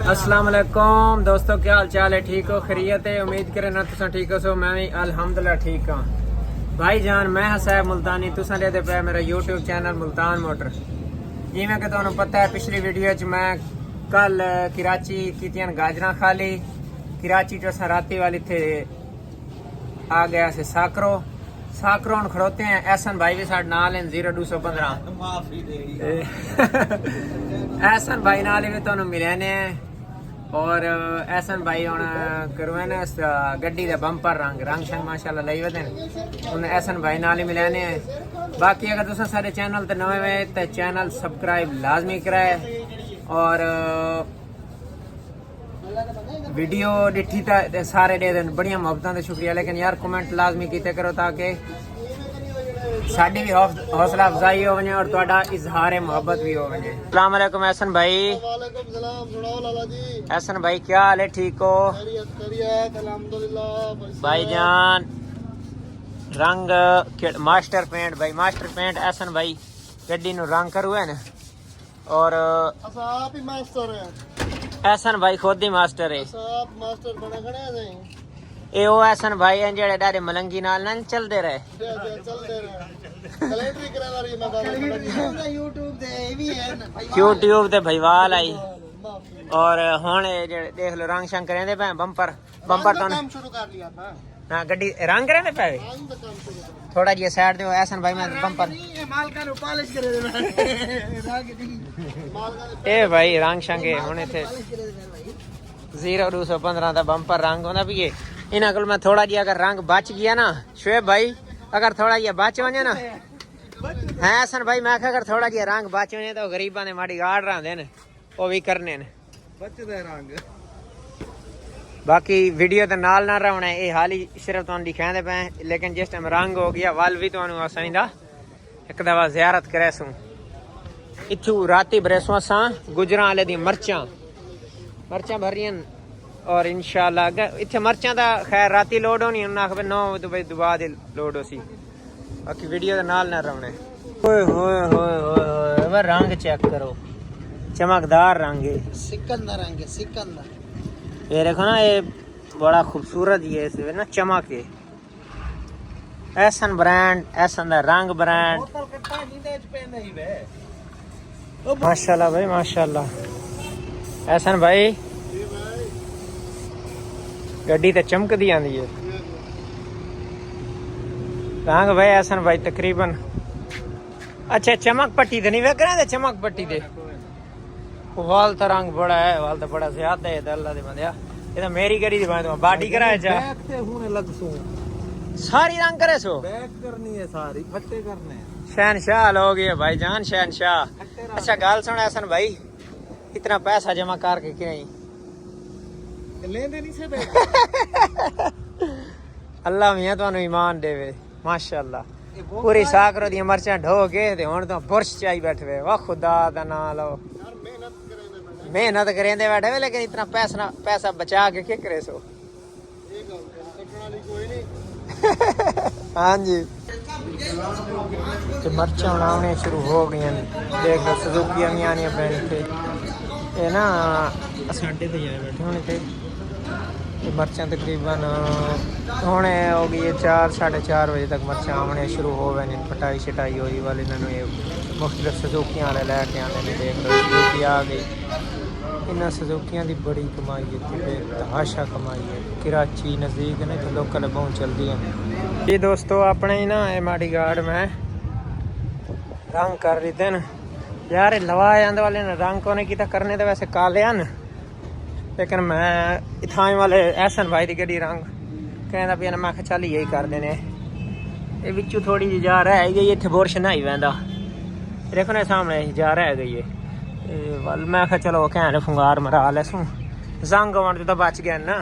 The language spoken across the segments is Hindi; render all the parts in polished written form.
अस्सलाम वालेकुम दोस्तों, क्या हाल चाल है? ठीक हो? खैरियत है? उम्मीद करें ना तुसा ठीक हो। सो मैं भी अल्हम्दुलिल्लाह ठीक हाँ भाई जान। मैं हसैब मुल्तानी, तुसा लेते पे मेरा यूट्यूब चैनल मुल्तान मोटर। जिमें कि तुहानू पता है पिछली वीडियो च मैं कल कराची कीतियां गाजरां खा ली। कराची तो असा राती वाली थे आ गया से साकरो हम खड़ोते हैं। एहसन भाई भी साढ़े नाल हैं 0215 एहसन भाई नाल भी तुहानू मिले ने और एहसन भाई हुण करवे ने गड्डी दे बंपर रंग शंग माशाल्लाह लई वदे हुण एहसन भाई नाल ही मिले ने। बाकी अगर तुसा सारे चैनल ते नवे वे ते चैनल सब्सक्राइब लाजमी कराए और वीडियो डिठी ते सारे दे देन बड़िया मोहब्बतां ते शुक्रिया। लेकिन यार कमेंट लाजमी कीते करो ताकि साडी भी हौसला अफजाई हो वने और तुहाडा इजहार मोहब्बत भी हो वने। अस्सलाम वालेकुम एहसन भाई। वालेकुम सलाम। सुनाओ लाला जी। एहसन भाई क्या हाल है? ठीक हो? खैरियत अल्हम्दुलिल्लाह। भाईजान रंग मास्टर पेंट भाई, मास्टर पेंट एहसन भाई गड्डी नु रंग करू है ना और आप ही मास्टर हैं। एहसन भाई खुद ही मास्टर है। आप मास्टर बने खड़े हैं। ए ओ एहसन भाई हैं जेड़े डारे मलंगी नाल ना चलदे रहे। चलते रहे कैलेंडरी करा रही मैं यूट्यूब ते ये भी है ना यूट्यूब ते भईवाल आई और हुण जेड़े देख लो रंग शंग करेंदे पे बंपर तो काम शुरू कर लिया था ना गड्डी रंग करेंदे पे काम शुरू थोड़ा जी साइड दे एहसन भाई मैं बंपर माल का पॉलिश करे दे मैं ए भाई रंग शंगे हुण इथे 0215 दा बंपर रंग होंदा भी है। इन्हां कोल मैं थोड़ा जी अगर रंग बच गया ना शुएब भाई, अगर थोड़ा जी बच वने ना है एहसन भाई मैं अगर थोड़ा जी रंग बच वने तो गरीबां ने माड़ी गाड़ रहांदे ने ओ भी करने ने बचदा रंग। बाकी वीडियो तो नाल ना रहना है, ये हाल ही सिर्फ तुहानू दिखांदे पे। लेकिन जिस टाइम रंग हो गया वल भी तुहानू असाईंदा एक दफा ज़ियारत करेसूं। इथू राती बरेसों असां गुजरां वाले दी मर्चां भरियां और इंशाल्लाह इत्थे मर्चां दा खैर राती लोड होनी उन्हें आख 9 बजे बाद लोड हो सी। बाकी वीडियो तो नाल ना रहना है। ओए होए होए होए होए रंग चेक करो, चमकदार रंग है, सिकंदर रंग है सिकंदर। ये देखो ना ये बड़ा खूबसूरत ही है, इसमें ना चमक है। एहसन ब्रांड, एहसन दा रंग ब्रांड माशाल्लाह भाई माशाल्लाह। एहसन भाई गड्डी तो चमकदी आंदी है रंग भाई। एहसन भाई तकरीबन अच्छा चमक पट्टी तो नहीं वेख रहे चमक पट्टी दे वाल तो रंग बड़ा है, वाल तो बड़ा ज्यादा है अल्लाह दे बंदिया। ये तो मेरी गड़ी दी बात बाडी कराए जा बैक से हुने लग सो सारी रंग करे सो बैक करनी है सारी फट्टे करने हैं। शहनशाह लोग ये भाईजान शहनशाह। अच्छा गाल सुन एहसन भाई इतना पैसा जमा करके क्यों नहीं लेंदे नहीं से बैक अल्लाह मियां तुहानू ईमान देवे माशाल्लाह। पूरी साकरो दी मर्चां ढो के ते हुण तो बुरश चाई बैठे वाह खुदा दा नाम लो। मेहनत करेंदे बैठे वे लेकिन इतना पैसा बचा के क्या करे सो। हाँ जी तो मर्चां बनाने शुरू हो गई देख लो सुजुकी आनिया पैन थे ये ना साढ़े पे जाए बैठे होने थे। मर्चां तकरीबन होने हो गई है 4 साढ़े 4 बजे तक मर्चां आने शुरू हो गए। पटाई शटाई हुई वाले इन्होंने ये मुख्तलिफ सजुकियां वाले लैके आने ने देख लो सजुकी आ गई। इन्होंने सजुकियां की बड़ी कमाई है, तहाशा कमाई है। कराची नज़दीक ने तो लोकल बहुत चलती हैं। ये दोस्तों अपने ही ना ये माड़ी गार्ड में रंग कर रही थे न यार लवाए आंदे वाले ने रंग कोने की करने तो वैसे काले हैं लेकिन मैं इथाई वाले एहसन भाई की गड्डी रंग कहना भी मैं चल यही कर देने। ये बिचू थोड़ी जी जा रह गई इतने बुरश नहाई वैंदा देखो ना सामने जा रह गई है वल मैं आखा चलो कहने फुंगार मरा लैसूं जंग आने तो बच गया ना।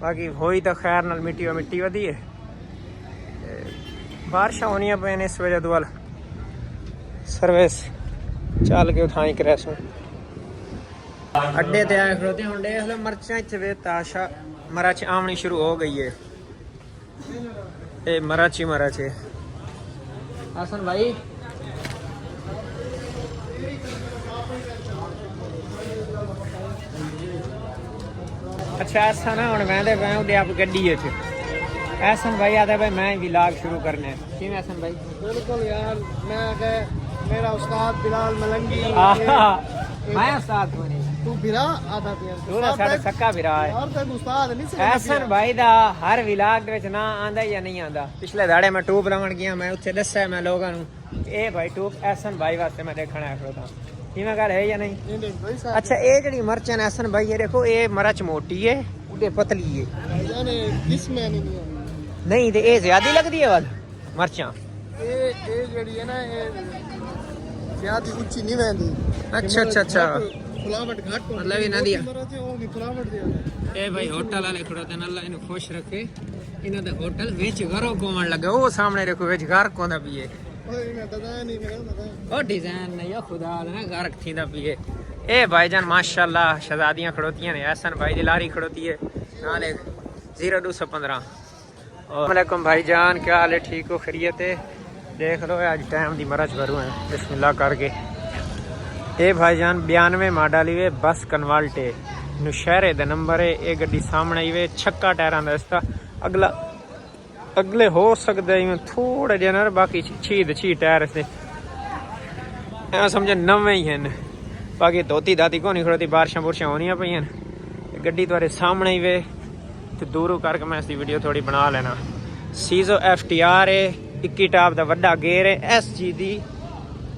बाकी होई तो खैर नाल मिट्टी वधी है बारिशां होनियां पे इस वजह तो वाल सर्विस चल के उठाई करैसूं अड्डे ते आए खड़ोते हुण देख लो मर्चां इत्थे वे ताशा मरच आमनी शुरू हो गई है। ये मरच ही मरच है। हसन भाई अच्छा ऐसा ना हुण वहदे पे उहदे आप गड्डी च एहसन भाई आदा भाई मैं व्लॉग शुरू करने कि एहसन भाई बिल्कुल यार मैं मेरा उस्ताद बिलाल मलंगी मैं उस्ताद बने तू बिरा आदा पिया तू ना साडा सक्का बिरा है यार तेन उस्ताद नहीं से एहसन भाई दा हर व्लॉग दे विच ना आंदा या नहीं आंदा पिछले दाड़े मैं ट्यूब लावन गया मैं उत्थे दस्या मैं लोगां नू ए भाई ट्यूब एहसन भाई वास्ते मैं देखना है खड़ोता इवें गल है या नहीं अच्छा ये जड़ी मर्चन एहसन भाई ये देखो ये मरच मोटी है उदे पतली है यानी किस में नहीं है नहीं ते ये ज्यादा लगदी है वाल मर्चां ये जड़ी है ना ये ज्यादा ऊंची नहीं वेंदी अच्छा फुलावट घट मतलब इना दी वो भी फुलावट दे ए भाई होटल वाले खड़ोते न अल्लाह इनु खुश रखे इना दा होटल विच घरों कोवन लगे ओ सामने देखो विच घर कोंदा पिए ओए मैं पता नहीं मेरा पता ओ डिजाइन नहीं या खुदा ना घर थींदा पिए ए भाईजान माशाल्लाह शहजादियां खड़ोतियां ने एहसन भाई दी लारी खड़ोती है नाले 0215 वालेकुम भाईजान क्या हाल है ठीक हो खैरियत है देख लो आज टाइम दी मरज भरू है बिस्मिल्लाह करके ए भाईजान 92 मॉडल ही बस कन्वर्टे नौशहरे दा नंबर है ये गड्डी सामने ही वे छक्का टायरां दा इसका अगले हो सकता है थोड़े जे ना बाकी छी टायर से समझे नवे ही हैं बाकी धोती दाती को नहीं खड़ोती बारिशां बुरशां होनियां पईयां गड्डी तुम्हारे सामने ही वे तो दूरों करके मैं इसकी वीडियो थोड़ी बना लेना सीजो FTR है 21 टाप का वड्डा गेयर है SG दी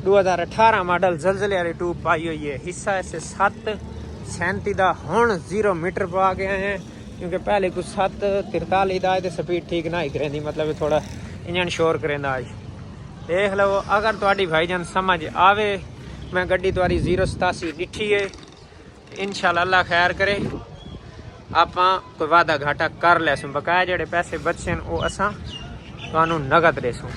2018 मॉडल जलजले वाली ट्यूब पाई हुई है हिस्सा ऐसे 737 का हुण 0 मीटर पा गए हैं क्योंकि पहले कुछ 743 का है स्पीड ठीक ना ही करेंदी मतलब थोड़ा इंजन शोर करेंदा आज देख लो अगर थोड़ी भाईजान समझ आवे मैं गड्डी तुम्हारी 087 डिठी है इंशाल्लाह अल्लाह खैर करे आप कोई वादा घाटा कर लैसूँ बकाया जेडे पैसे बचे वो असा तुहानू नगद देसूँ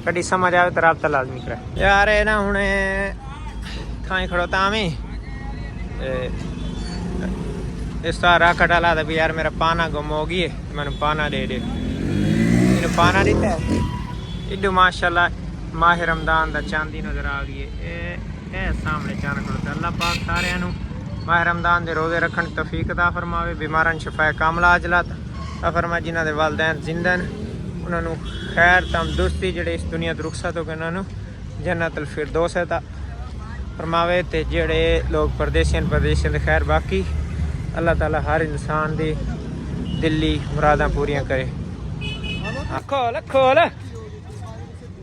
गड्डी समझ आवे तो राबता लाजमी करे यार ये ना हुणे थाई खड़ोता में इस तरह रख डाला था भी यार मेरा पाना गुम हो गई है मैंने पाना दे दे मैंने पाना दिता है इडू माशाल्लाह माह रमदान दा चांदी नजर आ गई है सामने चांद खड़ोता अल्लाह पाक सारे माह रमदान दे रोजे रखन तौफीक अता फरमावे बीमारन शफाए कामला अजला अता फरमाए जिन्हां दे वालिदैन जिंदा ने उन्हां नू खैर तंदुरुस्ती जेड़े इस दुनिया तो रुखसत हो गए उन्हां नू जन्नतुल फिरदौस अता फरमावे ते जेड़े लोग परदेसियन दे खैर बाकी अल्लाह ताला हर इंसान दी दिल्ली मुरादां पूरियां करे खोल खोल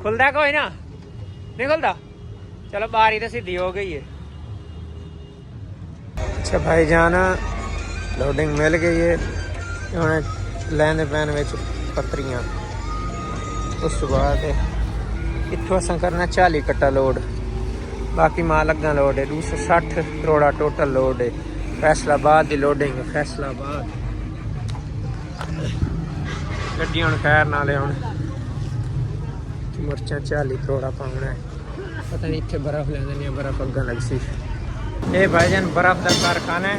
खुलदा कोई ना नहीं खुलदा चलो बारी तो सीधी हो गई है अच्छा भाईजान लोडिंग मिल गई है उन्हें लैंदे पैन में पत्रियां उस बाद इत्थों असां करना 40 कट्टा लोड बाकी माल अग्गा लोड है 260 करोड़ा टोटल लोड है फैसलाबाद की लोडिंग फैसलाबाद गड्डियां हुण खैर नाले हुण मिर्चां 40 करोड़ा पाउना है पता नहीं इत्थे बर्फ लैंदे बर्फ अग्गा लग सी ये भाईजान बर्फ का कारखाना है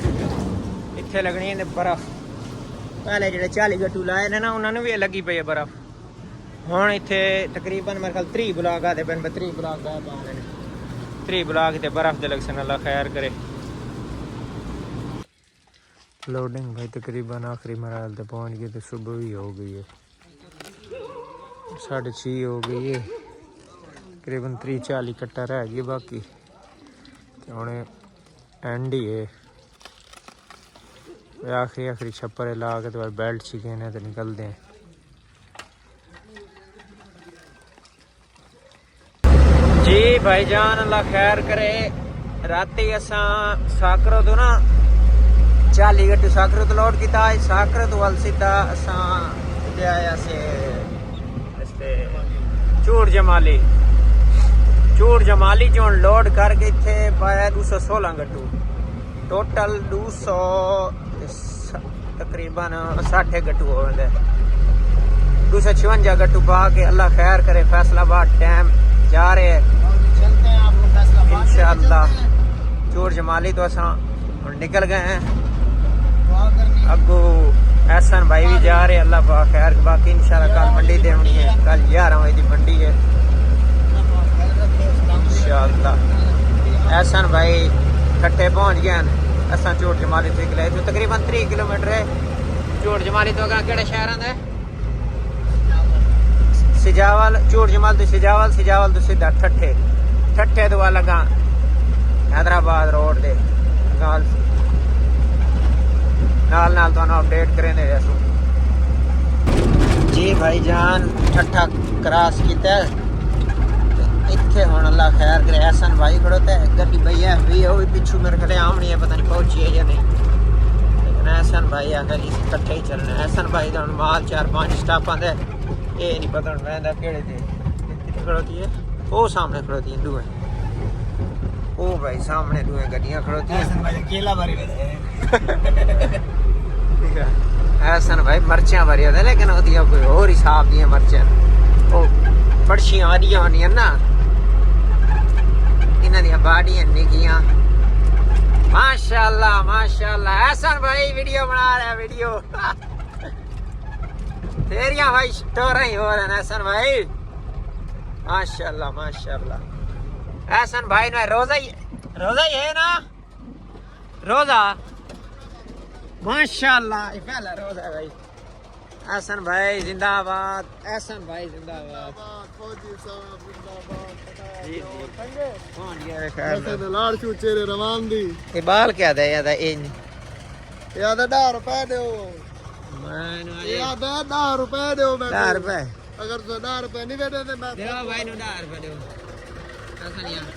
इत्थे लगनी है बर्फ पहले जो 40 गट्टू लाए ने ना उन्होंने भी लगी पई है बर्फ हुण इत्थे तकरीबन मेरे ख्याल 3 ब्लॉक आते पे 3 ब्लॉक गए पाने 3 ब्लॉक इत्थे बर्फ दे लग सन अल्लाह खैर करे लोडिंग भाई तकरीबन आखिरी मरहल तक पहुंच गई तो सुबह भी हो गई है 6:30 हो गई है तकरीबन 40 कट्टा रह गई बाकी हुण एंड ही है आखिरी छप्पर ला के तो बेल्ट छिके ने तो निकलते हैं जी भाईजान अल्लाह खैर करे राती असा साकरो तो ना 40 गट्टू साकरो तो लोड किया साकरो तो वाल सीधा असा आया से चूड़ जमाली चो लोड करके इतने पाया 216 गट्टू टोटल 200 तकरीबन 60 गट्टू हो 256 गट्टू पा के अल्लाह खैर करे फैसलाबाद टाइम जा रहे हैं इंशाअल्लाह चूड़ जमाली तो असा निकल गए हैं अगू एहसन भाई भी जा रहे अल्लाह पाक खैर बाकी इंशाल्लाह कल मंडी दे होनी है कल 11 बजे की मंडी है इंशाल्लाह एहसन भाई कट्टे पहुंच गए असां झूठ जमाली तो निकले तो तकरीबन 3 किलोमीटर है झूठ जमाली तो अगर केड़े शहर आंदा है सिजावल झूठ जमाल तो सिजावल तो सीधा ठट्ठे ठट्ठे तो लगा हैदराबाद रोड दे नाल नाल तो अपडेट करें दे असू जी भाई जान ठट्ठा क्रॉस किया इत्थे हुण अल्लाह खैर करे एहसन भाई खड़ोता है गड्डी भैया भी वो भी पिछू मेरे खड़े आमनी है पता नहीं पहुंची है या नहीं लेकिन एहसन भाई आकर इकट्ठे ही चलना एहसन भाई का माल 4-5 स्टाप आंदे ये नहीं पता हुण रहंदा केड़े ते किथे खड़ोती है वो सामने खड़ोती है दुए ओ भाई सामने दुए गड्डियां खड़ोती है एहसन भाई अकेला भरी ठीक है एहसन भाई मर्चियां भरी होंदे लेकिन ओदियां कोई और हिसाब दी मर्चियां ओ बड़शियां आदियां होंदियां ना इन्हां दी बाड़ियां निकियां माशाल्लाह एहसन भाई वीडियो बना रहा है वीडियो तेरियां भाई स्टोर ही हो रहा है एहसन भाई माशाल्लाह एहसन भाई ने रोजा ही है ना रोजा माशाल्लाह ये पहला रोजा है भाई एहसन भाई जिंदाबाद एहसन भाई जिंदाबाद फौजी साहब जिंदाबाद जी कौन ये ऐसे तो लाड़ चू चेहरे रवान दी ये बाल क्या दे यादा इन याद 10 रुपए दो मैंने याद 10 रुपए दो मैं 10 रुपए अगर तो 10 रुपए नहीं दे दे मैं दे भाई नु 10 रुपए दो एहसन यार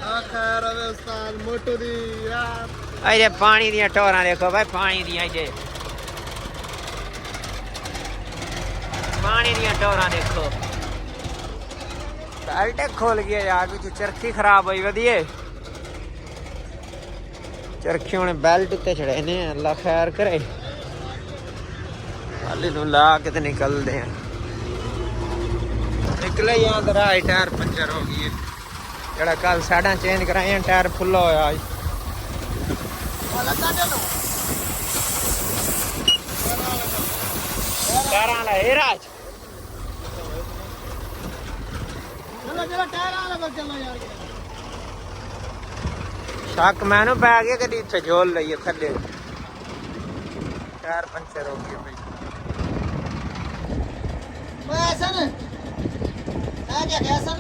आखिर में उस्ताद मोटू दी यार अरे पानी दियां टोरा देखो भाई पानी दियां जे पानी दियां टोरा देखो बेल्ट खोल गया यार पीछे चरखी खराब हुई वधिए चरखी हुणे बेल्ट उत्ते चढ़े ने अल्लाह खैर करे हाली नूं ला के ते निकलदे हैं निकले यहाँ तो राह टायर पंचर हो गई है जड़ा कल साइडा चेंज कराई टायर फुल्ला होया आज टायर वाला है राज चलो टायर वाला पर चलो यार शक मैनू पै गया कभी इतने झोल लईए थले टायर पंचर हो गया भाई मैं ऐसा ना आ क्या ऐसा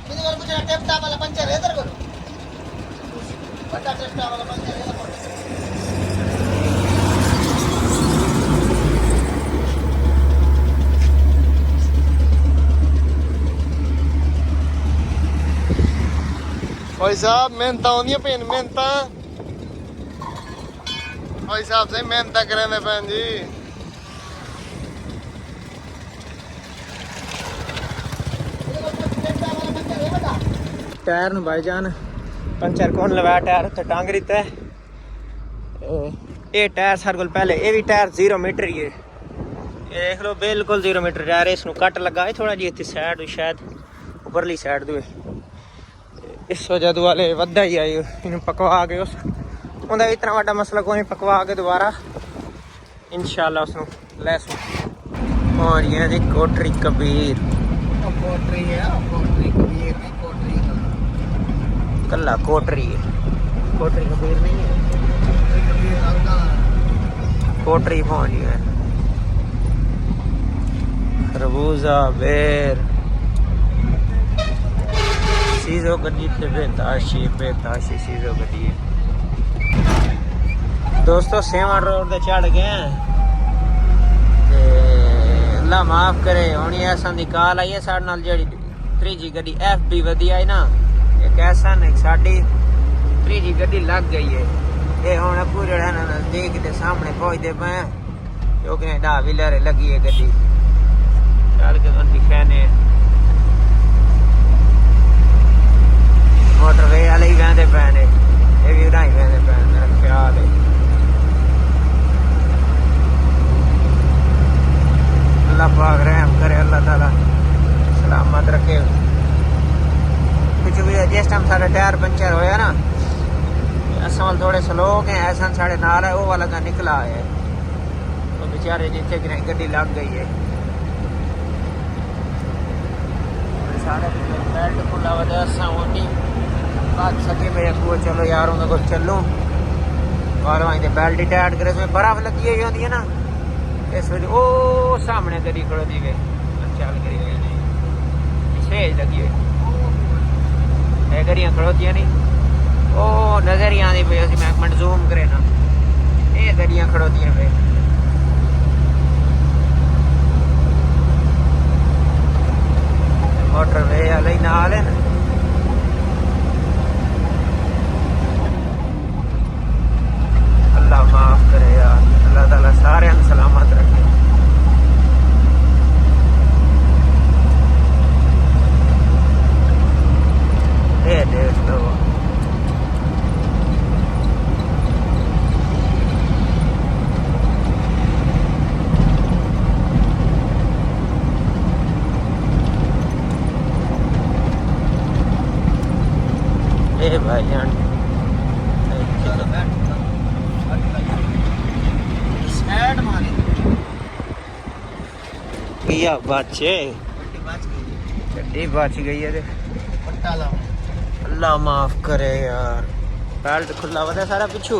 किसी और मुझे टेप टाप वाला पंचर है इधर करो बड़ा टेप टाप वाला पंचर है भाई साहब मेहनत होंदियां पेन मेहनत भाई साहब से मेहनत करें भैन जी टायर नु भाईजान पंचर कौन लवाया टायर तो टांग रीता है ये टायर सारे को पहले ये भी टायर 0 मीटर ही है ये देख लो बिल्कुल 0 मीटर टायर इसनु कट लगा है थोड़ा जी इतनी साइड शायद उपरली साइड दुए इस वजह वाले वधा ही आई इन पकवा के उस उनका इतना बड़ा मसला कोई नहीं पकवा के दोबारा इंशाल्लाह उसनु ले सू और ये जी कोटरी कबीर कोटरी है कोटरी कबीर नहीं कोटरी कल्ला कोटरी है कोटरी कबीर नहीं है कोटरी पहुंच है खरबूजा बेर चीज़ों गड्डी थे बेताशी चीज़ों गड्डी दोस्तों सेवन रोड से चढ़ गए अल्लाह माफ करे होनी ऐसा निकाल आई है साढ़े नाल जी त्रीजी गड्डी FB वधी आई ना एक ऐसा नहीं साड़ी त्रीजी गड्डी लग गई है ये हम पूरे नजदीक के सामने पहुंचते पे क्योंकि 10 व्हीलर लगी है गड्डी चल के दिखाने मोटरवे वाले ही वहदे पे ने ये भी उड़ा ही वहदे पे मेरा ख्याल है अल्लाह पाक रहम करे अल्लाह ताला सलामत रखे कुछ भी जिस टाइम साढ़े टायर पंचर होया ना असां थोड़े स्लो गए ऐसा साढ़े नाल है वो वाला का निकला है तो बेचारे जिथे कि गड्डी लग गई है साढ़े बेल्ट खुला वजह असां ओनी बात सके भाई अगुआ चलो यार उन्हें को चलूँ और वहीं ते बेल्ट टाइट करे इसमें बर्फ लगी हुई होती है ना इस वजह ओ सामने गड्डी खड़ोती गई चल करी गई नहीं सेज लगी हुई ये गड्डियां खड़ोतियां नहीं ओ नजर ही आती पई मैं एक मिनट जूम करे ना ये गड्डियां खड़ोतियां पे मोटरवे वाले नाल है ना अल्लाह माफ करे यार अल्लाह ताला सारे सलामत रखे ये देख लो ए भाई जान साइड मारे किया बच्चे गड्डी बच गड्डी बच गई गई है पट्टा ला अल्लाह माफ करे यार बेल्ट खुला हुआ था सारा पिछू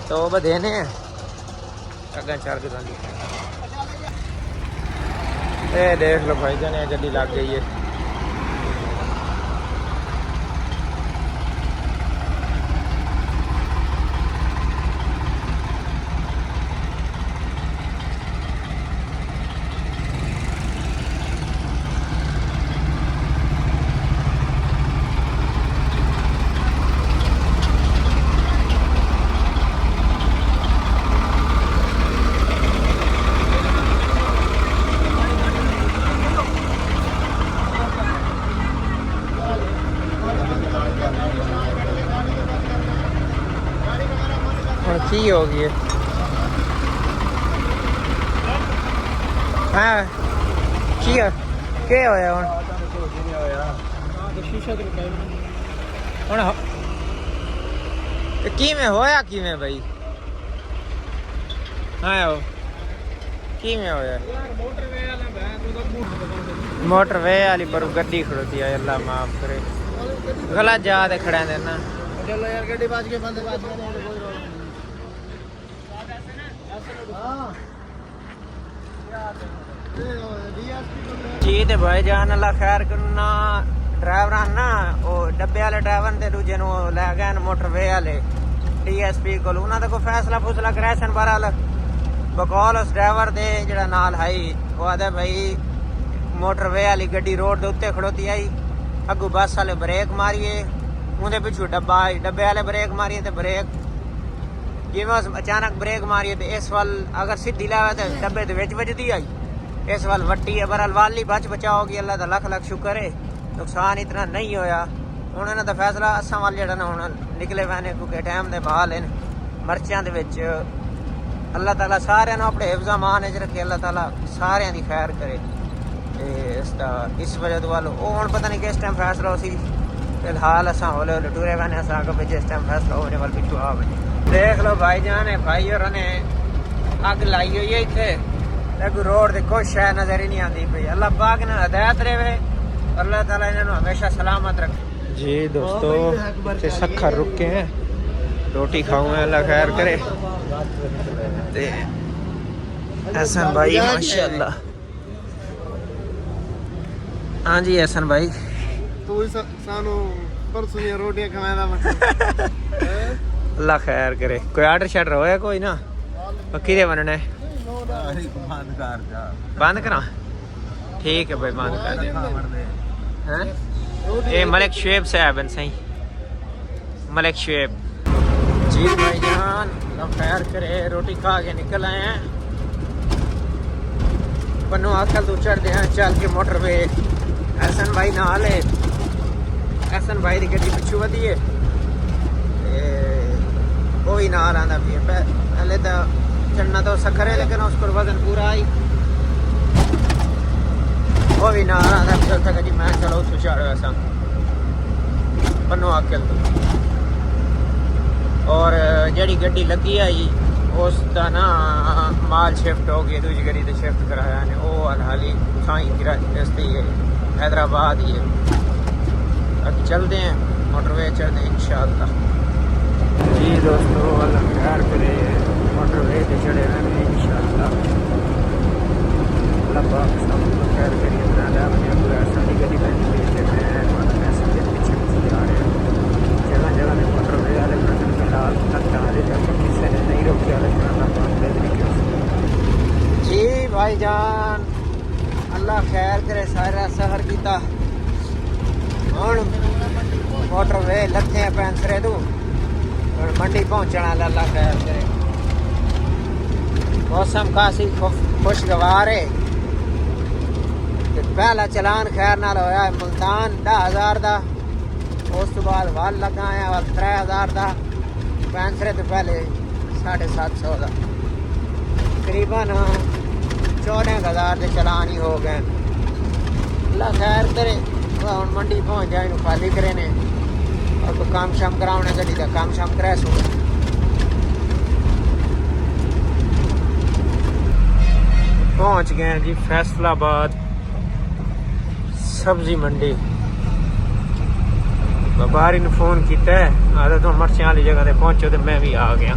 तो बधेने अगर चार के साथ ये देख लो भाई जान ये गड्डी लग गई है की होगी है हाँ की होया हुन किवें होया किवें भाई हाँ किवें होया मोटरवे वाली पर गड्डी खड़ोती है अल्लाह माफ करे गलत जा ते खड़ा देना चलो यार गड्डी बाज के बंद बाज जी ते भाई जान अल्लाह खैर करना ड्राइवर ना वो डब्बे वाले ड्राइवर ते दूजे नु लै गए मोटरवे वाले डीएसपी को उन्होंने तो कोई फैसला फुसला कराया सन बहरहाल बकौल उस ड्राइवर दे जेड़ा नाल है वो आदे भाई मोटरवे वाली गड्डी रोड के उत्ते खड़ोती आई अगू बस वाले ब्रेक मारिए उनके पिछू डब्बा आई डब्बे वाले ब्रेक मारिए तो ब्रेक जिवें उस अचानक ब्रेक मारिए तो इस वाल अगर सीधी लावे तो डब्बे के विच वजदी आई इस वाल वट्टी है बहरहाल वाली बच बचा होगी अल्लाह का लख लख शुक्र है नुकसान इतना नहीं होया हुण इन्हां दा फैसला असां वाल जेड़ा ना हुण निकले वैने क्योंकि टाइम दे बहाल हैं मर्चां दे विच अल्लाह ताला सारिआं नूं अपने हिफ्ज़ मान च रखे अल्लाह ताला सारिआं दी खैर करे इस वजह तो वाल हुण पता नहीं किस टाइम फैसला हो सी फिलहाल असां हौले हौले टुरे वैने असां अगर जिस टाइम फैसला होने वाल पिछू आ वजे देख लो भाईजान है भाई और ने अग लाई हुई है इत्थे रोड दे कोई शय नजर ही नहीं आती पई अल्लाह पाक ने हिदायत रहे अल्लाह ताला इन्होंने हमेशा सलामत रखे जी दोस्तों सखर रुके हैं रोटी खाऊंगा अल्लाह खैर करे ते एहसन भाई माशाल्लाह हाँ जी एहसन भाई तू सानू परसों दी रोटियां खवांदा अल्लाह खैर करे कोई ऑर्डर शर्डर होया कोई ना पक्की दे बनने बंद करा ठीक है भाई बंद कर दे ये मलिक शुएब साहब सही मलिक शुएब जी भाईजान अल्लाह खैर करे रोटी खा के निकल आए हैं पन्नू आकल तो चढ़ते हैं चल के मोटरवे एहसन भाई नाल है एहसन भाई की गड्डी पिछू वधी है वो भी नाल आंदा पी पहले तो चढ़ना तो सखर है लेकिन उसको वजन पूरा आई वो भी नाल आंदा चल तक जी मैं चलो उसको चाड़ो ऐसा पन्नू आकल तो और जड़ी गड्डी लगी आई उसका ना माल शिफ्ट हो गया दूसरी गड्डी तो शिफ्ट कराया ने वो हाली साई रस्ते है हैदराबाद ही है अब चलते हैं मोटरवे चलते हैं इंशाअल्लाह जी दोस्तों अल्लाह खैर करे मोटरवे ते चढ़े रहने इंशाअल्लाह अल्लाह पाक सब को खैर करिए बना ला मैंने पूरा सारी गली बैठी हुई है मैं ऐसे के पीछे पीछे जा रहे हैं जगह जगह में मोटरवे वाले बटन फिलहाल तक डाले जब किसी ने नहीं रोके अल्लाह पाक दे तरीके से जी भाईजान अल्लाह खैर करे सारा सहर कीता हुण मोटरवे लथे पैंसरे तू मंडी पहुंचना अल्लाह खैर करे मौसम काफी खुशगवार है पहला चलान खैर नाल होया मुल्तान 10,000 का उस तो बाद वल लगा है 3,000 का पैंसरे तो पहले 750 का तकरीबन 14,000 के चलान ही हो गए अल्लाह खैर करे हम मंडी पहुंच जाए खाली करे ने और कोई काम शाम कराने गड्डी का काम शाम करा सो पहुंच गए हैं जी फैसलाबाद सब्जी मंडी व्यापारी ने फोन किया आदत तो मर्चियां वाली जगह पे पहुंचो तो मैं भी आ गया